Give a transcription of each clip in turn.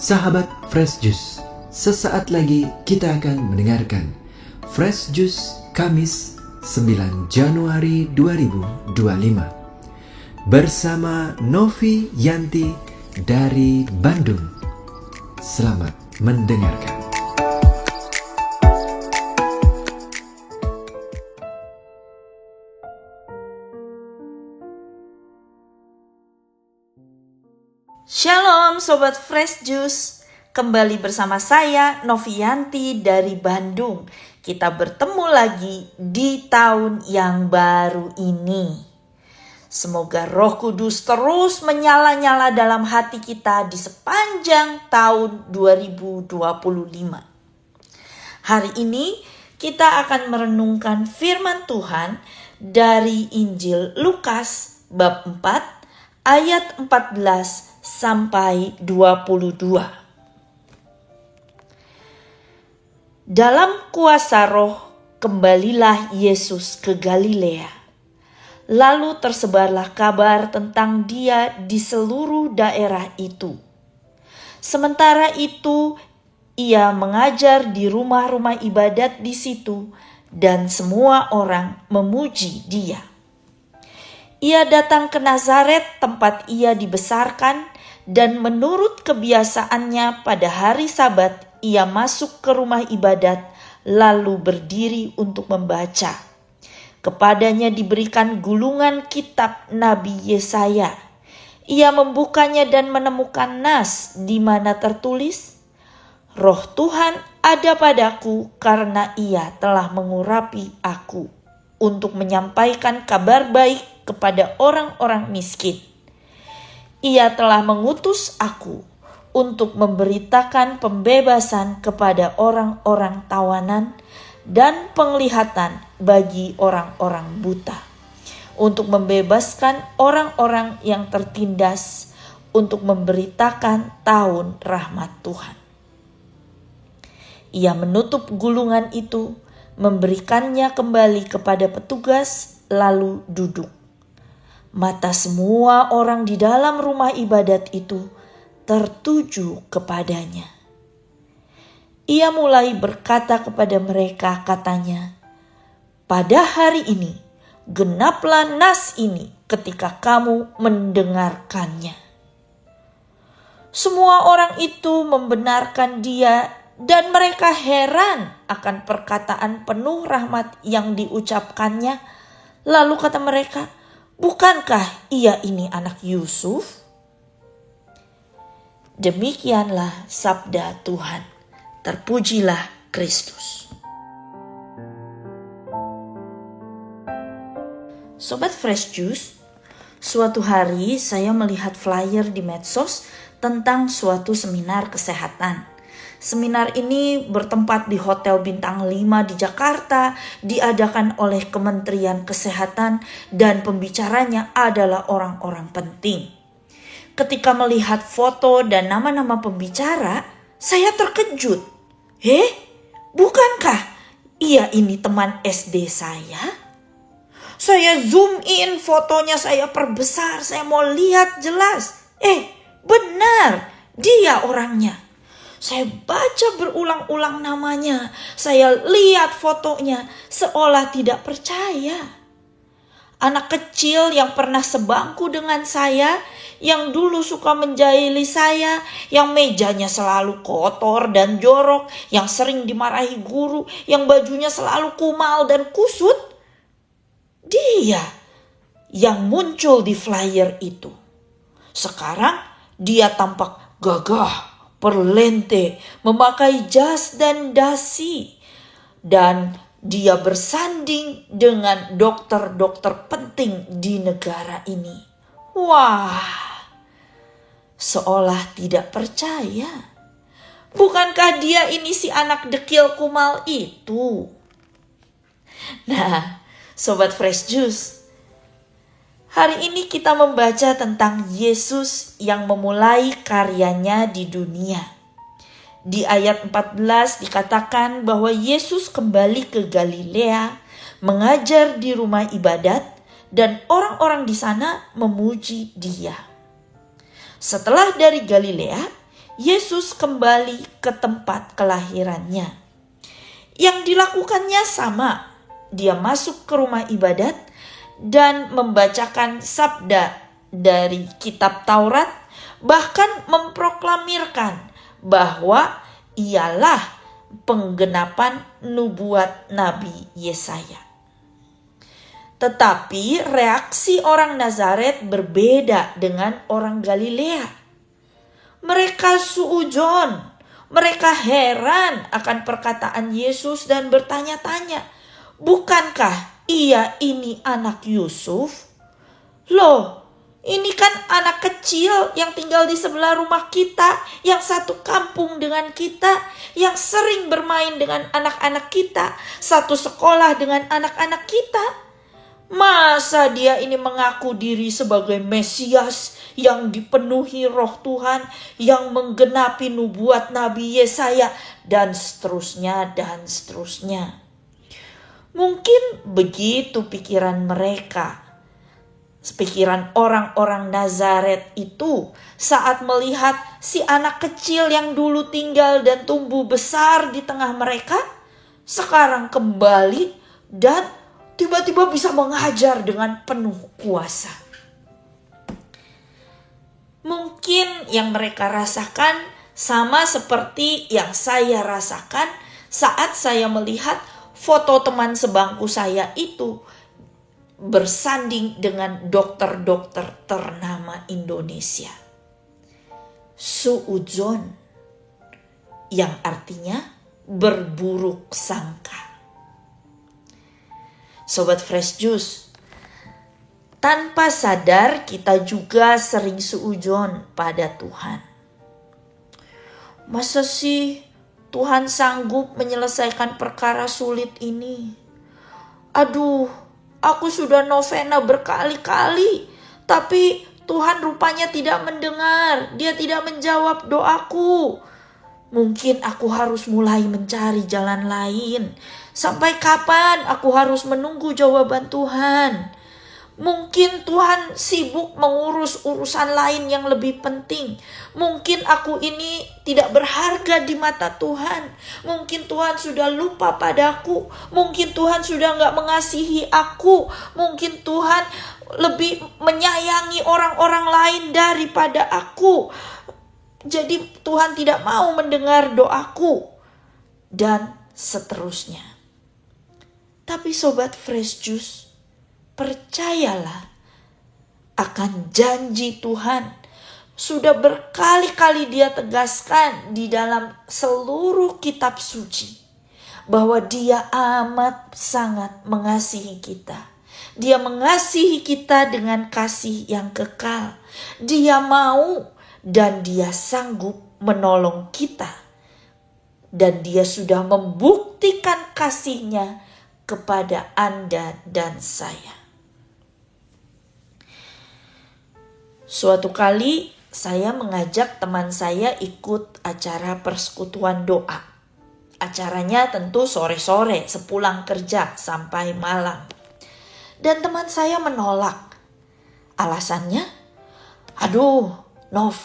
Sahabat Fresh Juice, sesaat lagi kita akan mendengarkan Fresh Juice Kamis 9 Januari 2025 bersama Novi Yanti dari Bandung. Selamat mendengarkan. Shalom Sobat Fresh Juice, kembali bersama saya Novi Yanti dari Bandung. Kita bertemu lagi di tahun yang baru ini. Semoga Roh Kudus terus menyala-nyala dalam hati kita di sepanjang tahun 2025. Hari ini kita akan merenungkan firman Tuhan dari Injil Lukas bab 4 ayat 14 sampai 22. Dalam kuasa Roh, kembalilah Yesus ke Galilea. Lalu tersebarlah kabar tentang Dia di seluruh daerah itu. Sementara itu, Ia mengajar di rumah-rumah ibadat di situ, dan semua orang memuji Dia. Ia datang ke Nazaret, tempat Ia dibesarkan, dan menurut kebiasaannya pada hari Sabat ia masuk ke rumah ibadat lalu berdiri untuk membaca. Kepadanya diberikan gulungan kitab Nabi Yesaya. Ia membukanya dan menemukan nas di mana tertulis, Roh Tuhan ada padaku karena Ia telah mengurapi aku untuk menyampaikan kabar baik kepada orang-orang miskin. Ia telah mengutus aku untuk memberitakan pembebasan kepada orang-orang tawanan dan penglihatan bagi orang-orang buta, untuk membebaskan orang-orang yang tertindas, untuk memberitakan tahun rahmat Tuhan. Ia menutup gulungan itu, memberikannya kembali kepada petugas, lalu duduk. Mata semua orang di dalam rumah ibadat itu tertuju kepadanya. Ia mulai berkata kepada mereka, katanya, pada hari ini genaplah nas ini ketika kamu mendengarkannya. Semua orang itu membenarkan Dia dan mereka heran akan perkataan penuh rahmat yang diucapkannya. Lalu kata mereka, bukankah Ia ini anak Yusuf? Demikianlah sabda Tuhan. Terpujilah Kristus. Sobat Fresh Juice, suatu hari saya melihat flyer di medsos tentang suatu seminar kesehatan. Seminar ini bertempat di Hotel Bintang 5 di Jakarta, diadakan oleh Kementerian Kesehatan dan pembicaranya adalah orang-orang penting. Ketika melihat foto dan nama-nama pembicara, saya terkejut. Bukankah Ia ini teman SD saya? Saya zoom in fotonya, saya perbesar, saya mau lihat jelas. Benar, dia orangnya. Saya baca berulang-ulang namanya, saya lihat fotonya seolah tidak percaya. Anak kecil yang pernah sebangku dengan saya, yang dulu suka menjahili saya, yang mejanya selalu kotor dan jorok, yang sering dimarahi guru, yang bajunya selalu kumal dan kusut. Dia yang muncul di flyer itu. Sekarang dia tampak gagah, perlente, memakai jas dan dasi, dan dia bersanding dengan dokter-dokter penting di negara ini. Wah, seolah tidak percaya. Bukankah dia ini si anak dekil kumal itu? Nah, Sobat Fresh Juice, hari ini kita membaca tentang Yesus yang memulai karyanya di dunia. Di ayat 14 dikatakan bahwa Yesus kembali ke Galilea, mengajar di rumah ibadat, dan orang-orang di sana memuji Dia. Setelah dari Galilea, Yesus kembali ke tempat kelahirannya. Yang dilakukannya sama, dia masuk ke rumah ibadat dan membacakan sabda dari kitab Taurat, bahkan memproklamirkan bahwa ialah penggenapan nubuat Nabi Yesaya. Tetapi reaksi orang Nazaret berbeda dengan orang Galilea. Mereka suujon, mereka heran akan perkataan Yesus dan bertanya-tanya, bukankah ia ini anak Yusuf? Loh, ini kan anak kecil yang tinggal di sebelah rumah kita, yang satu kampung dengan kita, yang sering bermain dengan anak-anak kita, satu sekolah dengan anak-anak kita. Masa dia ini mengaku diri sebagai Mesias yang dipenuhi roh Tuhan, yang menggenapi nubuat Nabi Yesaya, dan seterusnya, dan seterusnya. Mungkin begitu pikiran mereka. Pikiran orang-orang Nazaret itu saat melihat si anak kecil yang dulu tinggal dan tumbuh besar di tengah mereka, sekarang kembali dan tiba-tiba bisa mengajar dengan penuh kuasa. Mungkin yang mereka rasakan sama seperti yang saya rasakan saat saya melihat foto teman sebangku saya itu bersanding dengan dokter-dokter ternama Indonesia. Suudzon, yang artinya berburuk sangka. Sobat Fresh Juice, tanpa sadar kita juga sering suudzon pada Tuhan. Masa sih Tuhan sanggup menyelesaikan perkara sulit ini? Aduh, aku sudah novena berkali-kali, tapi Tuhan rupanya tidak mendengar. Dia tidak menjawab doaku. Mungkin aku harus mulai mencari jalan lain. Sampai kapan aku harus menunggu jawaban Tuhan? Mungkin Tuhan sibuk mengurus urusan lain yang lebih penting. Mungkin aku ini tidak berharga di mata Tuhan. Mungkin Tuhan sudah lupa padaku. Mungkin Tuhan sudah gak mengasihi aku. Mungkin Tuhan lebih menyayangi orang-orang lain daripada aku. Jadi Tuhan tidak mau mendengar doaku. Dan seterusnya. Tapi Sobat Fresh Juice, percayalah akan janji Tuhan. Sudah berkali-kali Dia tegaskan di dalam seluruh kitab suci bahwa Dia amat sangat mengasihi kita. Dia mengasihi kita dengan kasih yang kekal. Dia mau dan Dia sanggup menolong kita. Dan Dia sudah membuktikan kasih-Nya kepada Anda dan saya. Suatu kali saya mengajak teman saya ikut acara persekutuan doa. Acaranya tentu sore-sore sepulang kerja sampai malam. Dan teman saya menolak. Alasannya, aduh Nov,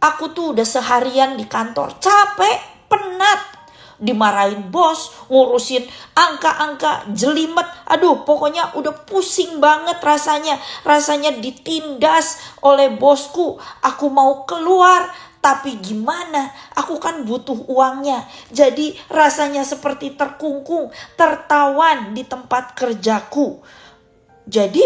aku tuh udah seharian di kantor, capek, penat. Dimarahin bos, ngurusin angka-angka, jelimet. Aduh, pokoknya udah pusing banget rasanya. Rasanya ditindas oleh bosku. Aku mau keluar, tapi gimana? Aku kan butuh uangnya. Jadi rasanya seperti terkungkung, tertawan di tempat kerjaku. Jadi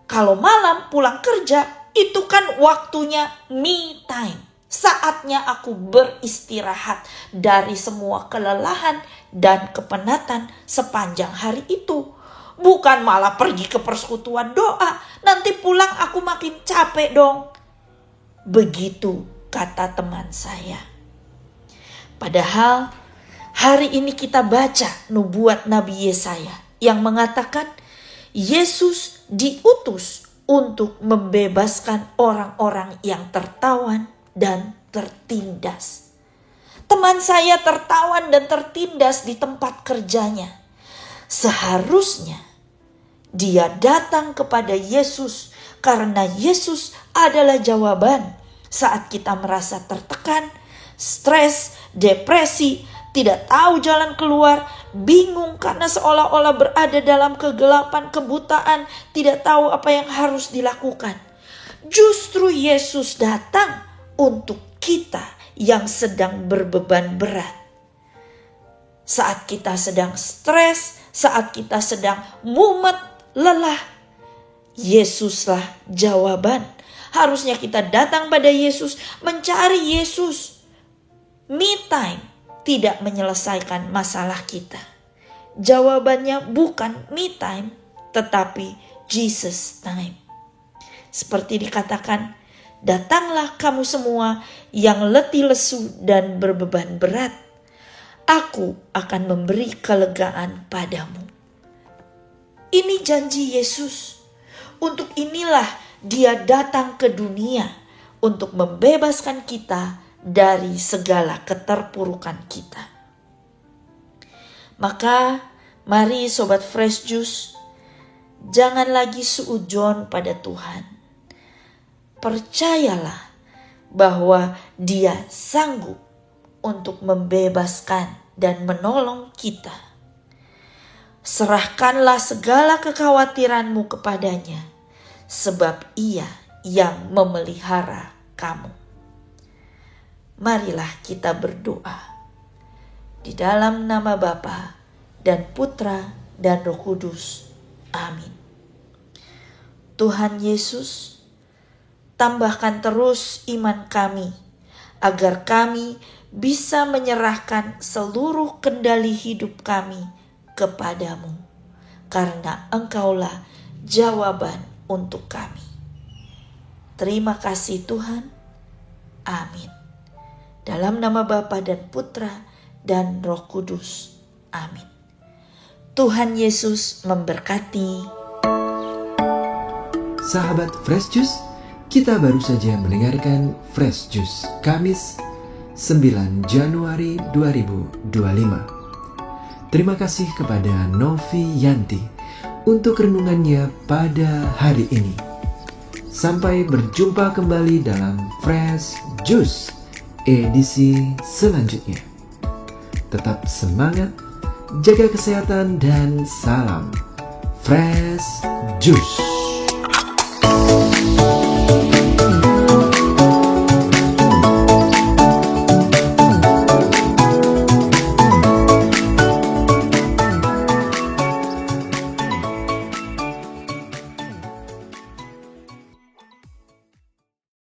kalau malam pulang kerja, itu kan waktunya me time. Saatnya aku beristirahat dari semua kelelahan dan kepenatan sepanjang hari itu. Bukan malah pergi ke persekutuan doa. Nanti pulang aku makin capek dong. Begitu kata teman saya. Padahal hari ini kita baca nubuat Nabi Yesaya yang mengatakan Yesus diutus untuk membebaskan orang-orang yang tertawan dan tertindas. Teman saya tertawan dan tertindas di tempat kerjanya. Seharusnya dia datang kepada Yesus karena Yesus adalah jawaban saat kita merasa tertekan, stres, depresi, tidak tahu jalan keluar, bingung karena seolah-olah berada dalam kegelapan, kebutaan, tidak tahu apa yang harus dilakukan. Justru Yesus datang untuk kita yang sedang berbeban berat. Saat kita sedang stres, saat kita sedang mumet, lelah, Yesuslah jawaban. Harusnya kita datang pada Yesus, mencari Yesus. Me time tidak menyelesaikan masalah kita. Jawabannya bukan me time, tetapi Jesus time. Seperti dikatakan, datanglah kamu semua yang letih lesu dan berbeban berat. Aku akan memberi kelegaan padamu. Ini janji Yesus. Untuk inilah Dia datang ke dunia untuk membebaskan kita dari segala keterpurukan kita. Maka mari Sobat Fresh Juice, jangan lagi suujon pada Tuhan. Percayalah bahwa Dia sanggup untuk membebaskan dan menolong kita. Serahkanlah segala kekhawatiranmu kepadanya, sebab Ia yang memelihara kamu. Marilah kita berdoa. Di dalam nama Bapa dan Putra dan Roh Kudus. Amin. Tuhan Yesus, tambahkan terus iman kami, agar kami bisa menyerahkan seluruh kendali hidup kami kepadamu, karena Engkaulah jawaban untuk kami. Terima kasih Tuhan. Amin. Dalam nama Bapa dan Putra dan Roh Kudus. Amin. Tuhan Yesus memberkati. Sahabat Fresh Juice, kita baru saja mendengarkan Fresh Juice Kamis 9 Januari 2025. Terima kasih kepada Novi Yanti untuk renungannya pada hari ini. Sampai berjumpa kembali dalam Fresh Juice edisi selanjutnya. Tetap semangat, jaga kesehatan, dan salam Fresh Juice.